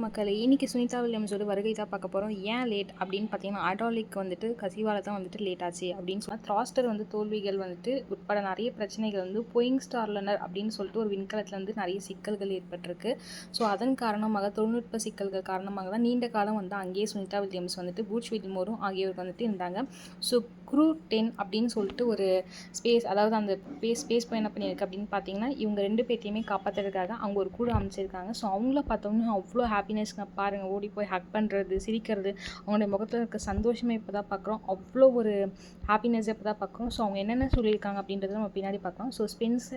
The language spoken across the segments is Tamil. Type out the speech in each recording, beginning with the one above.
மக்களே இன்னைக்கு சுனிதா வில்லியம்ஸோட வருகை தான் பார்க்க போகிறோம். ஏன் லேட் அப்படின்னு பார்த்தீங்கன்னா, ஹைட்ராலிக் வந்துட்டு கசிவால தான் வந்துட்டு லேட் ஆச்சு அப்படின்னு சொன்னால், த்ராஸ்டர் வந்து தோல்விகள் வந்துட்டு உட்பட நிறைய பிரச்சனைகள் வந்து போயிங் ஸ்டார் லர்னர் அப்படின்னு சொல்லிட்டு ஒரு விண்கலத்தில் வந்து நிறைய சிக்கல்கள் ஏற்பட்டிருக்கு. ஸோ அதன் காரணமாக தொழில்நுட்ப சிக்கல்கள் காரணமாக தான் நீண்ட காலம் வந்து அங்கேயே சுனிதா வில்லியம்ஸ் வந்துட்டு பூச் வில்மோரும் ஆகியோர் வந்துட்டு இருந்தாங்க. ஸோ க்ரூ 10 அப்படின்னு சொல்லிட்டு ஒரு ஸ்பேஸ், அதாவது அந்த ஸ்பேஸ் போய் என்ன பண்ணியிருக்கு அப்படின்னு பார்த்தீங்கன்னா, இவங்க 2 பேர்த்தையுமே காப்பாற்றுறதுக்காக அவங்க ஒரு கூட அமைச்சிருக்காங்க. ஸோ அவங்கள பார்த்தோம்னா அவ்வளோ ஹாப்பினஸ்ங்க பாருங்கள், ஓடி போய் ஹக் பண்ணுறது, சிரிக்கிறது, அவங்களுடைய முகத்தில் இருக்க சந்தோஷமே இப்போ தான் பார்க்குறோம். அவ்வளோ ஒரு ஹாப்பினஸ் இப்போ தான் பார்க்குறோம். ஸோ அவங்க என்னென்ன சொல்லியிருக்காங்க அப்படின்றத நம்ம பின்னாடி பார்க்கலாம். ஸோ ஸ்பென்ஸ்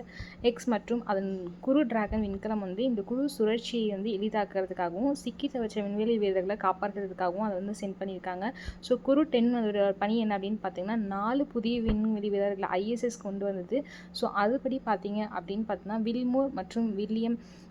எக்ஸ் மற்றும் அதன் குரு டிராகன் விண்கலம் வந்து இந்த குழு சுழற்சியை வந்து எளிதாக்குறதுக்காகவும் சிக்கி தவிச்ச விண்வெளி வீரர்களை காப்பாற்றுறதுக்காகவும் அதை வந்து சென்ட் பண்ணியிருக்காங்க. ஸோ குரு 10 பணி என்ன அப்படின்னு பார்த்தீங்கன்னா, 4 புதிய விண்வெளி வீரர்களை ஐஎஸ்எஸ் கொண்டு வந்தது. ஸோ அதுபடி பார்த்தீங்க அப்படின்னு பார்த்தீங்கன்னா, வில்மோர் மற்றும்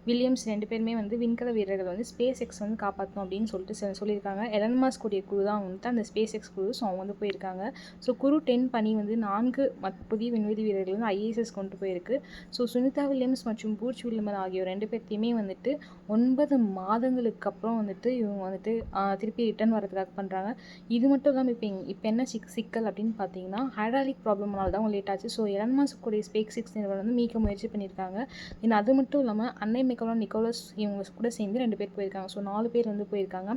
வில்லியம்ஸ் 2 பேருமே வந்து விண்கல வீரர்கள் வந்து ஸ்பேஸ் எக்ஸ் வந்து காப்பாற்றணும் அப்படின்னு சொல்லிட்டு சொல்லியிருக்காங்க. எலன் மாஸ்க் கூடிய குழு தான் வந்துட்டு அந்த ஸ்பேஸ் எக்ஸ் குழு. ஸோ அவங்க வந்து போயிருக்காங்க. ஸோ குரு 10 பணி வந்து 4 புதிய விண்வெளி வீரர்கள் வந்து ஐஎஸ்எஸ் கொண்டு போயிருக்கு. ஸோ சுனிதா வில்லியம்ஸ் மற்றும் பூச் வில்மர் ஆகியோர் 2 பேர்த்தையுமே வந்துட்டு 9 மாதங்களுக்கு அப்புறம் வந்துட்டு இவங்க வந்துட்டு திருப்பி ரிட்டர்ன் வரதுக்காக பண்ணுறாங்க. இது மட்டும் இல்லாமல் இப்போ என்ன சிக்கல் அப்படின்னு பார்த்தீங்கன்னா, ஹைட்ராலிக் ப்ராப்ளம்னால தான் அவங்க லேட் ஆச்சு. ஸோ எலன் மாஸ்க் கூடிய ஸ்பேஸ் எக்ஸ் நிறுவனம் வந்து மீட்க முயற்சி பண்ணியிருக்காங்க. இன்னும் அது மட்டும் இல்லாமல் அன்னை நிக்கோலஸ் இவங்க கூட சேர்ந்து 2 பேர் போயிருக்காங்க. ஸோ 4 பேர் வந்து போயிருக்காங்க.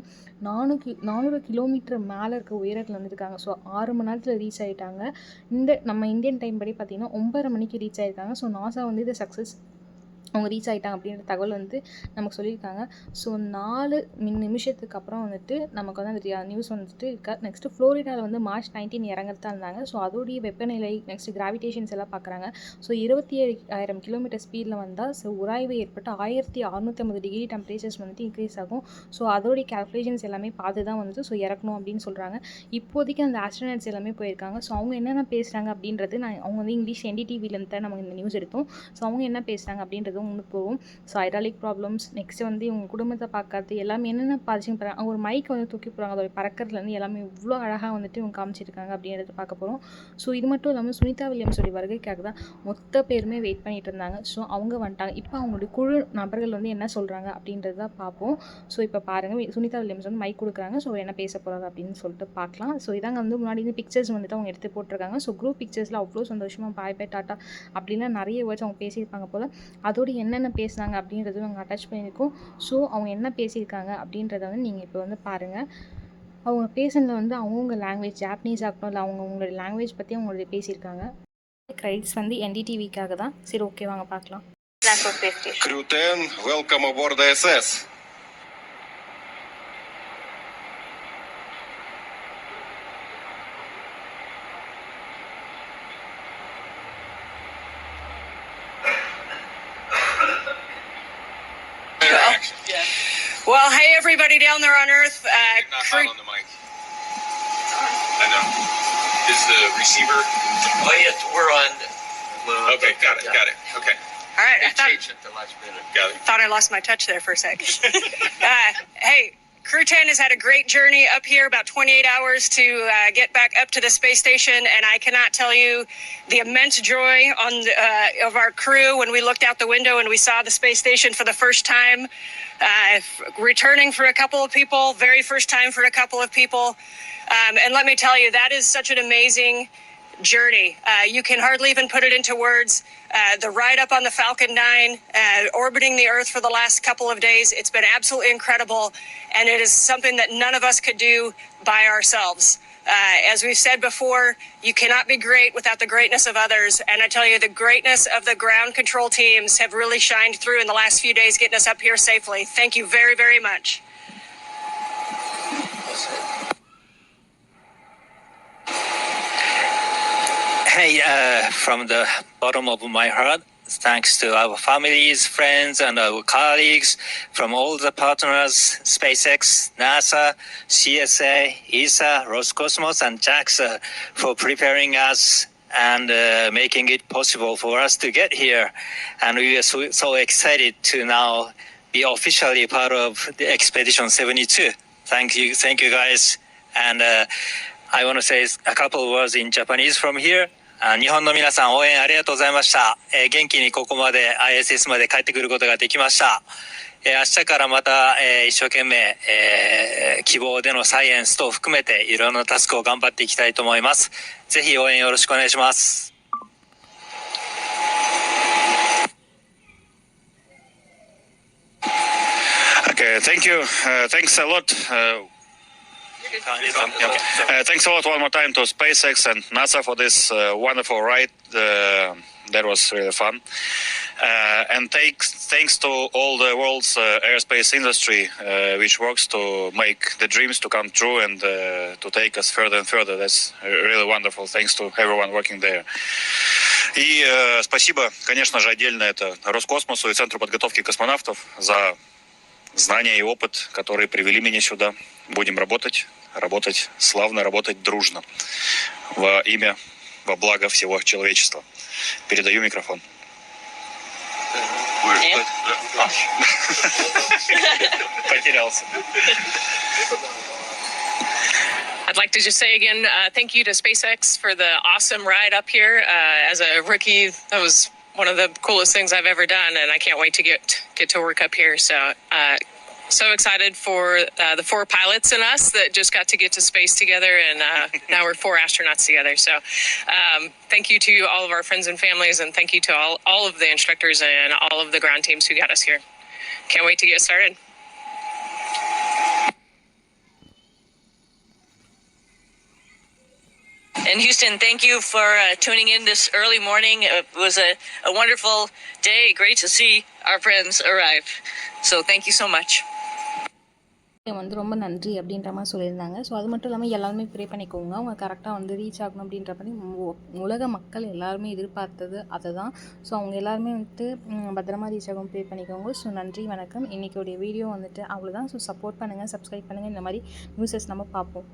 400 கிலோமீட்டர் மேலே இருக்க உயரத்தில் வந்துருக்காங்க. ஸோ 6 மணி நேரத்தில் ரீச் ஆகிட்டாங்க. நம்ம இந்தியன் டைம் படி பார்த்தீங்கன்னா 9:30 மணிக்கு ரீச் ஆகிருக்காங்க. ஸோ நாசா வந்து இதை சக்ஸஸ் அவங்க ரீச் ஆகிட்டாங்க அப்படின்ற தகவல் வந்து நமக்கு சொல்லியிருக்காங்க. ஸோ 4 நிமிஷத்துக்கு அப்புறம் வந்துட்டு நமக்கு வந்து அந்த நியூஸ் வந்துட்டு இருக்கா. நெக்ஸ்ட்டு ஃப்ளோரிடாவில் வந்து March 19 இறங்குறதா இருந்தாங்க. ஸோ அதோடைய வெப்பநிலை நெக்ஸ்ட் கிராவிடேஷன்ஸ் எல்லாம் பார்க்குறாங்க. ஸோ 27,000 கிலோமீட்டர் ஸ்பீடில் வந்தால் ஸோ உராய்வு ஏற்பட்டு 1650 டிகிரி டெம்பரேச்சர்ஸ் வந்துட்டு இன்க்ரீஸ் ஆகும். ஸோ அதோடைய கால்குலேஷன்ஸ் எல்லாமே பார்த்து தான் வந்துட்டு ஸோ இறக்கணும் அப்படின்னு சொல்கிறாங்க. இப்போதைக்கு அந்த ஆஸ்ட்ரோனட்ஸ் எல்லாமே போயிருக்காங்க. ஸோ அவங்க என்னென்ன பேசுகிறாங்க அப்படின்றது அவங்க வந்து இங்கிலீஷ் NDTVலேருந்து தான் நமக்கு இந்த நியூஸ் எடுத்தோம். ஸோ அவங்க என்ன பேசுகிறாங்க அப்படின்றது முன்னுக்கு போகும். ஸோ ஹைட்ராலிக் ப்ராப்ளம்ஸ் நெக்ஸ்ட் வந்து இவங்க குடும்பத்தை பார்க்கறது எல்லாமே என்னென்ன பாதிச்சுன்னு பாருங்க. அவங்க ஒரு மைக்கை வந்து தூக்கி போகிறாங்க, அதோட பறக்கிறதுலேருந்து எல்லாமே இவ்வளோ அழகாக வந்துட்டு இவங்க காமிச்சிருக்காங்க அப்படின்றத பார்க்க போகிறோம். ஸோ இது மட்டும் இல்லாமல் சுனிதா வில்லியம்ஸோடைய வருகைக்காக தான் மொத்த பேருமே வெயிட் பண்ணிட்டு இருந்தாங்க. ஸோ அவங்க வந்துட்டாங்க. இப்போ அவங்களுடைய குழு நபர்கள் வந்து என்ன சொல்கிறாங்க அப்படின்றத தான் பார்ப்போம். ஸோ இப்போ பாருங்கள், சுனிதா வில்லியம்ஸ் வந்து மைக் கொடுக்குறாங்க. ஸோ என்ன பேச போகிறாங்க அப்படின்னு சொல்லிட்டு பார்க்கலாம். ஸோ இதாங்க வந்து முன்னாடி இந்த பிக்சர்ஸ் வந்துட்டு அவங்க எடுத்து போட்டிருக்காங்க. ஸோ குரூப் பிக்சர்ஸில் அவ்வளோ சந்தோஷமாக பாய் பை டாட்டா அப்படின்னா நிறைய வேர்ட்ஸ் அவங்க பேசியிருப்பாங்க போல். அதோட என்னென்ன பேசுனாங்க அப்படின்றது நாங்கள் அட்டாச் பண்ணியிருக்கோம். ஸோ அவங்க என்ன பேசியிருக்காங்க அப்படின்றத வந்து நீங்கள் இப்போ வந்து பாருங்கள். அவங்க பேசுனதில் வந்து அவங்கவுங்க லாங்குவேஜ், ஜாப்பனீஸ் ஆகட்டும் இல்லை அவங்களோட லாங்குவேஜ் பற்றி அவங்களோட பேசியிருக்காங்க. கிரெடிட்ஸ் வந்து NDTVக்காக தான். சரி, ஓகே, வாங்க பார்க்கலாம். Crew 10, welcome aboard the ISS. Well, hey everybody down there on Earth. Not hot on the mic. I know. Is the receiver? Oh yeah, we're on. Okay, got it. Okay. All right, They changed it the last minute. Got it. thought I lost my touch there for a sec. Hey, Crew 10 has had a great journey up here, about 28 hours to get back up to the space station, and I cannot tell you the immense joy of our crew when we looked out the window and we saw the space station for the first time. Returning for a couple of people, very first time for a couple of people. And let me tell you, that is such an amazing journey. You can hardly even put it into words. The ride up on the Falcon 9, orbiting the Earth for the last couple of days, it's been absolutely incredible, and it is something that none of us could do by ourselves. As we've said before, you cannot be great without the greatness of others, and I tell you, the greatness of the ground control teams have really shined through in the last few days getting us up here safely. Thank you very, very much. Hey, from the bottom of my heart, thanks to our families, friends, and our colleagues from all the partners, SpaceX, NASA, CSA, ESA, Roscosmos, and JAXA for preparing us and making it possible for us to get here. And we are so excited to now be officially part of the Expedition 72. Thank you guys. And I want to say a couple of words in Japanese from here. 日本の皆さん応援ありがとうございました。元気にここまで ISS まで帰ってくることができました。明日からまた、一生懸命、希望でのサイエンス等を含めていろんなタスクを頑張っていきたいと思います。ぜひ応援よろしくお願いします。Okay, thank you. Thanks a lot. Thanks a lot one more time to SpaceX and NASA for this wonderful ride. That was really fun. And thanks to all the world's aerospace industry, which works to make the dreams to come true and to take us further and further. That's really wonderful. Thanks to everyone working there. И спасибо, конечно же, отдельно это Роскосмосу и Центру подготовки космонавтов за знания и опыт, которые привели меня сюда. Будем работать славно, работать дружно во имя, во благо всего человечества. Передаю микрофон. Потерялся. I'd like to just say again, thank you to SpaceX for the awesome ride up here. As a rookie, that was one of the coolest things I've ever done, and I can't wait to get to work up here. So excited for the 4 pilots and us that just got to get to space together, and now we're 4 astronauts together. So thank you to all of our friends and families, and thank you to all of the instructors and all of the ground teams who got us here. Can't wait to get started. And Houston, thank you for tuning in this early morning. It was a wonderful day. Great to see our friends arrive. So thank you so much. வந்து ரொம்ப நன்றி அப்படின்ற மாதிரி சொல்லியிருந்தாங்க. ஸோ அது மட்டும் இல்லாமல் எல்லாருமே ப்ரே பண்ணிக்கோங்க, அவங்க கரெக்டாக வந்து ரீச் ஆகணும் அப்படின்ற மாதிரி உலக மக்கள் எல்லாருமே எதிர்பார்த்தது அதை தான். ஸோ அவங்க எல்லாருமே வந்துட்டு பத்திரமா ரீச் ஆகும் ப்ரே பண்ணிக்கோங்க. ஸோ நன்றி, வணக்கம். இன்றைக்கியோடைய வீடியோ வந்துட்டு அவ்வளோதான். ஸோ சப்போர்ட் பண்ணுங்கள், சப்ஸ்கிரைப் பண்ணுங்கள். இந்த மாதிரி நியூஸஸ் நம்ம பார்ப்போம்.